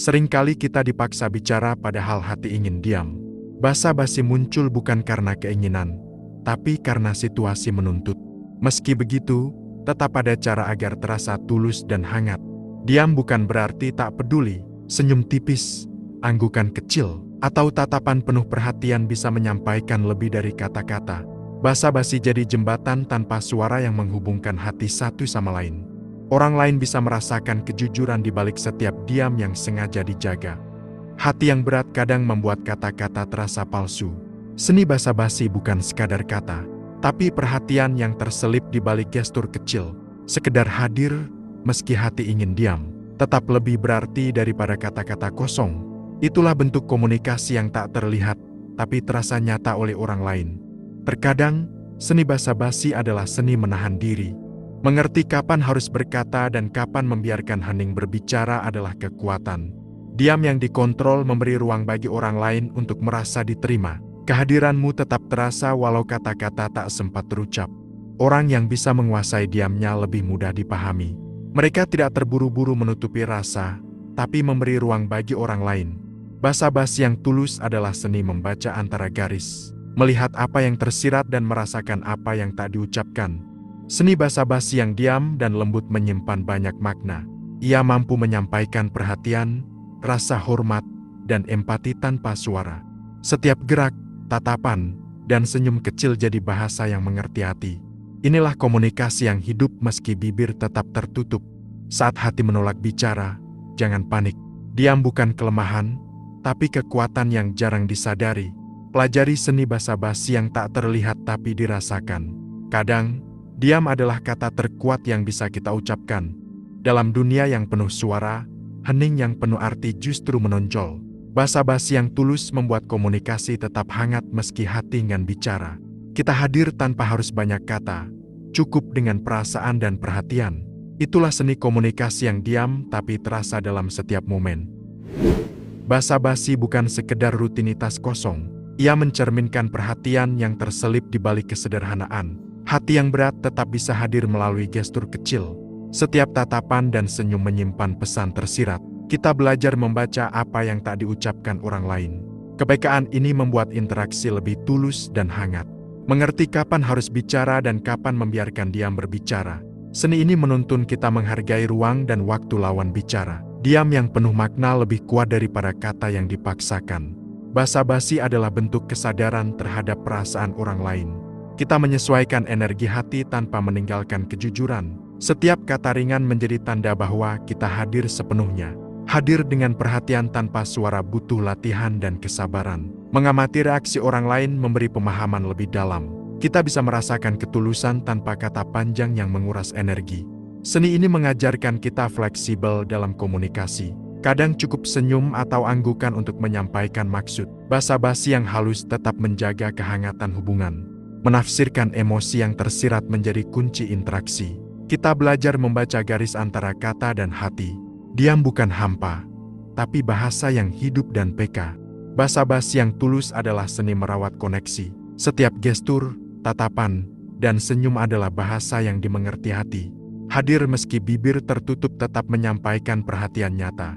Seringkali kita dipaksa bicara padahal hati ingin diam. Basa-basi muncul bukan karena keinginan, tapi karena situasi menuntut. Meski begitu, tetap ada cara agar terasa tulus dan hangat. Diam bukan berarti tak peduli. Senyum tipis, anggukan kecil, atau tatapan penuh perhatian bisa menyampaikan lebih dari kata-kata. Basa-basi jadi jembatan tanpa suara yang menghubungkan hati satu sama lain. Orang lain bisa merasakan kejujuran di balik setiap diam yang sengaja dijaga. Hati yang berat kadang membuat kata-kata terasa palsu. Seni basa-basi bukan sekadar kata, tapi perhatian yang terselip di balik gestur kecil. Sekedar hadir, meski hati ingin diam, tetap lebih berarti daripada kata-kata kosong. Itulah bentuk komunikasi yang tak terlihat, tapi terasa nyata oleh orang lain. Terkadang, seni basa-basi adalah seni menahan diri. Mengerti kapan harus berkata dan kapan membiarkan hening berbicara adalah kekuatan. Diam yang dikontrol memberi ruang bagi orang lain untuk merasa diterima. Kehadiranmu tetap terasa walau kata-kata tak sempat terucap. Orang yang bisa menguasai diamnya lebih mudah dipahami. Mereka tidak terburu-buru menutupi rasa, tapi memberi ruang bagi orang lain. Basa-basi yang tulus adalah seni membaca antara garis, melihat apa yang tersirat dan merasakan apa yang tak diucapkan. Seni basa-basi yang diam dan lembut menyimpan banyak makna. Ia mampu menyampaikan perhatian, rasa hormat, dan empati tanpa suara. Setiap gerak, tatapan, dan senyum kecil jadi bahasa yang mengerti hati. Inilah komunikasi yang hidup meski bibir tetap tertutup. Saat hati menolak bicara, jangan panik. Diam bukan kelemahan, tapi kekuatan yang jarang disadari. Pelajari seni basa-basi yang tak terlihat tapi dirasakan. Kadang, diam adalah kata terkuat yang bisa kita ucapkan. Dalam dunia yang penuh suara, hening yang penuh arti justru menonjol. Basa-basi yang tulus membuat komunikasi tetap hangat meski hati enggan bicara. Kita hadir tanpa harus banyak kata, cukup dengan perasaan dan perhatian. Itulah seni komunikasi yang diam tapi terasa dalam setiap momen. Basa-basi bukan sekedar rutinitas kosong. Ia mencerminkan perhatian yang terselip di balik kesederhanaan. Hati yang berat tetap bisa hadir melalui gestur kecil. Setiap tatapan dan senyum menyimpan pesan tersirat. Kita belajar membaca apa yang tak diucapkan orang lain. Kepekaan ini membuat interaksi lebih tulus dan hangat. Mengerti kapan harus bicara dan kapan membiarkan diam berbicara. Seni ini menuntun kita menghargai ruang dan waktu lawan bicara. Diam yang penuh makna lebih kuat daripada kata yang dipaksakan. Basa-basi adalah bentuk kesadaran terhadap perasaan orang lain. Kita menyesuaikan energi hati tanpa meninggalkan kejujuran. Setiap kata ringan menjadi tanda bahwa kita hadir sepenuhnya. Hadir dengan perhatian tanpa suara butuh latihan dan kesabaran. Mengamati reaksi orang lain memberi pemahaman lebih dalam. Kita bisa merasakan ketulusan tanpa kata panjang yang menguras energi. Seni ini mengajarkan kita fleksibel dalam komunikasi. Kadang cukup senyum atau anggukan untuk menyampaikan maksud. Basa-basi yang halus tetap menjaga kehangatan hubungan. Menafsirkan emosi yang tersirat menjadi kunci interaksi. Kita belajar membaca garis antara kata dan hati. Diam bukan hampa, tapi bahasa yang hidup dan peka. Basa-basi yang tulus adalah seni merawat koneksi. Setiap gestur, tatapan, dan senyum adalah bahasa yang dimengerti hati. Hadir meski bibir tertutup tetap menyampaikan perhatian nyata.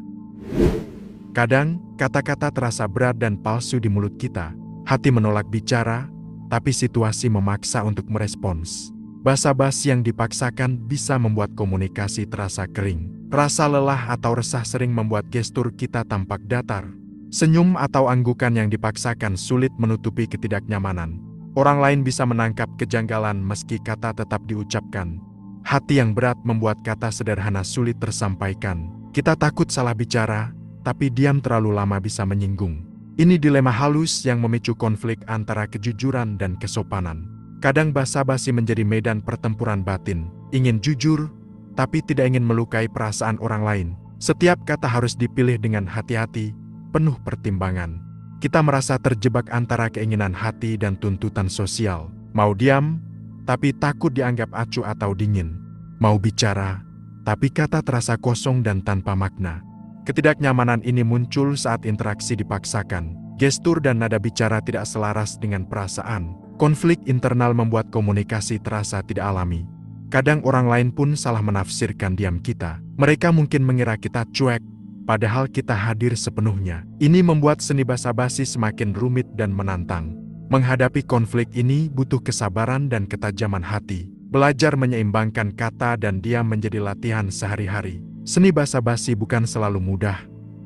Kadang, kata-kata terasa berat dan palsu di mulut kita. Hati menolak bicara, tapi situasi memaksa untuk merespons. Basa-basi yang dipaksakan bisa membuat komunikasi terasa kering. Rasa lelah atau resah sering membuat gestur kita tampak datar. Senyum atau anggukan yang dipaksakan sulit menutupi ketidaknyamanan. Orang lain bisa menangkap kejanggalan meski kata tetap diucapkan. Hati yang berat membuat kata sederhana sulit tersampaikan. Kita takut salah bicara, tapi diam terlalu lama bisa menyinggung. Ini dilema halus yang memicu konflik antara kejujuran dan kesopanan. Kadang basa-basi menjadi medan pertempuran batin. Ingin jujur, tapi tidak ingin melukai perasaan orang lain. Setiap kata harus dipilih dengan hati-hati, penuh pertimbangan. Kita merasa terjebak antara keinginan hati dan tuntutan sosial. Mau diam, tapi takut dianggap acuh atau dingin. Mau bicara, tapi kata terasa kosong dan tanpa makna. Ketidaknyamanan ini muncul saat interaksi dipaksakan. Gestur dan nada bicara tidak selaras dengan perasaan. Konflik internal membuat komunikasi terasa tidak alami. Kadang orang lain pun salah menafsirkan diam kita. Mereka mungkin mengira kita cuek, padahal kita hadir sepenuhnya. Ini membuat seni basa-basi semakin rumit dan menantang. Menghadapi konflik ini butuh kesabaran dan ketajaman hati. Belajar menyeimbangkan kata dan diam menjadi latihan sehari-hari. Seni basa-basi bukan selalu mudah,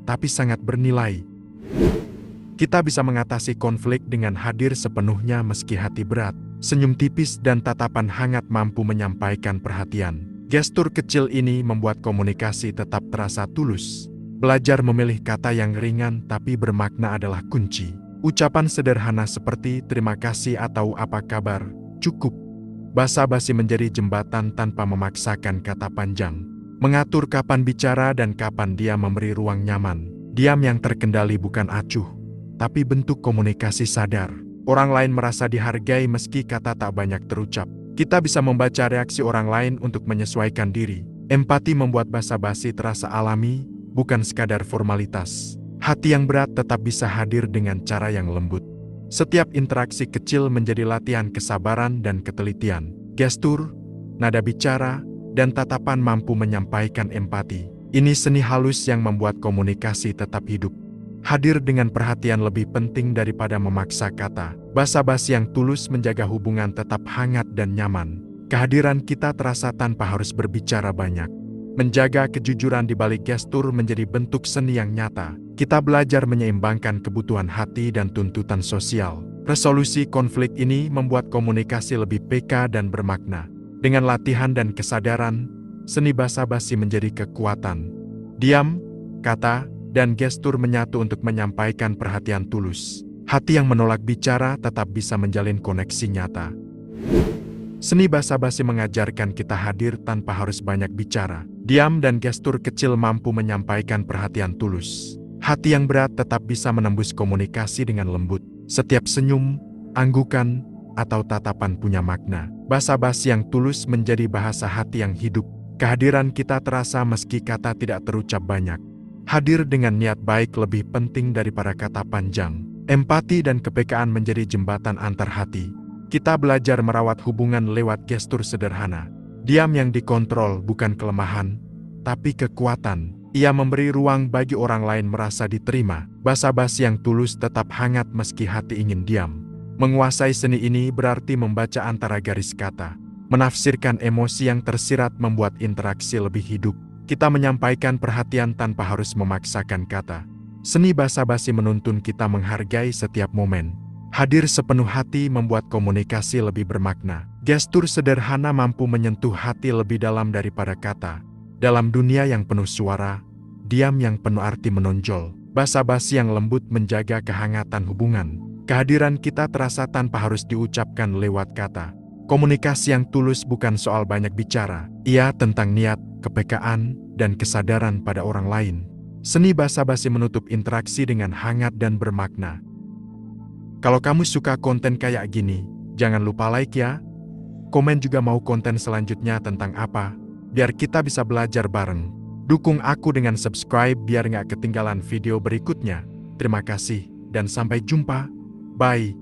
tapi sangat bernilai. Kita bisa mengatasi konflik dengan hadir sepenuhnya meski hati berat. Senyum tipis dan tatapan hangat mampu menyampaikan perhatian. Gestur kecil ini membuat komunikasi tetap terasa tulus. Belajar memilih kata yang ringan tapi bermakna adalah kunci. Ucapan sederhana seperti terima kasih atau apa kabar cukup. Basa-basi menjadi jembatan tanpa memaksakan kata panjang. Mengatur kapan bicara dan kapan diam memberi ruang nyaman. Diam yang terkendali bukan acuh, tapi bentuk komunikasi sadar. Orang lain merasa dihargai meski kata tak banyak terucap. Kita bisa membaca reaksi orang lain untuk menyesuaikan diri. Empati membuat basa-basi terasa alami, bukan sekadar formalitas. Hati yang berat tetap bisa hadir dengan cara yang lembut. Setiap interaksi kecil menjadi latihan kesabaran dan ketelitian. Gestur, nada bicara, dan tatapan mampu menyampaikan empati. Ini seni halus yang membuat komunikasi tetap hidup. Hadir dengan perhatian lebih penting daripada memaksa kata. Basa-basi yang tulus menjaga hubungan tetap hangat dan nyaman. Kehadiran kita terasa tanpa harus berbicara banyak. Menjaga kejujuran di balik gestur menjadi bentuk seni yang nyata. Kita belajar menyeimbangkan kebutuhan hati dan tuntutan sosial. Resolusi konflik ini membuat komunikasi lebih peka dan bermakna. Dengan latihan dan kesadaran, seni basa-basi menjadi kekuatan. Diam, kata, dan gestur menyatu untuk menyampaikan perhatian tulus. Hati yang menolak bicara tetap bisa menjalin koneksi nyata. Seni basa-basi mengajarkan kita hadir tanpa harus banyak bicara. Diam dan gestur kecil mampu menyampaikan perhatian tulus. Hati yang berat tetap bisa menembus komunikasi dengan lembut. Setiap senyum, anggukan, atau tatapan punya makna. Basa-basi yang tulus menjadi bahasa hati yang hidup. Kehadiran kita terasa meski kata tidak terucap banyak. Hadir dengan niat baik lebih penting daripada kata panjang. Empati dan kepekaan menjadi jembatan antar hati. Kita belajar merawat hubungan lewat gestur sederhana. Diam yang dikontrol bukan kelemahan, tapi kekuatan. Ia memberi ruang bagi orang lain merasa diterima. Basa-basi yang tulus tetap hangat meski hati ingin diam. Menguasai seni ini berarti membaca antara garis kata. Menafsirkan emosi yang tersirat membuat interaksi lebih hidup. Kita menyampaikan perhatian tanpa harus memaksakan kata. Seni basa-basi menuntun kita menghargai setiap momen. Hadir sepenuh hati membuat komunikasi lebih bermakna. Gestur sederhana mampu menyentuh hati lebih dalam daripada kata. Dalam dunia yang penuh suara, diam yang penuh arti menonjol. Basa-basi yang lembut menjaga kehangatan hubungan. Kehadiran kita terasa tanpa harus diucapkan lewat kata. Komunikasi yang tulus bukan soal banyak bicara. Ia tentang niat, kepekaan, dan kesadaran pada orang lain. Seni basa-basi menutup interaksi dengan hangat dan bermakna. Kalau kamu suka konten kayak gini, jangan lupa like ya. Komen juga mau konten selanjutnya tentang apa, biar kita bisa belajar bareng. Dukung aku dengan subscribe biar nggak ketinggalan video berikutnya. Terima kasih, dan sampai jumpa. Bye.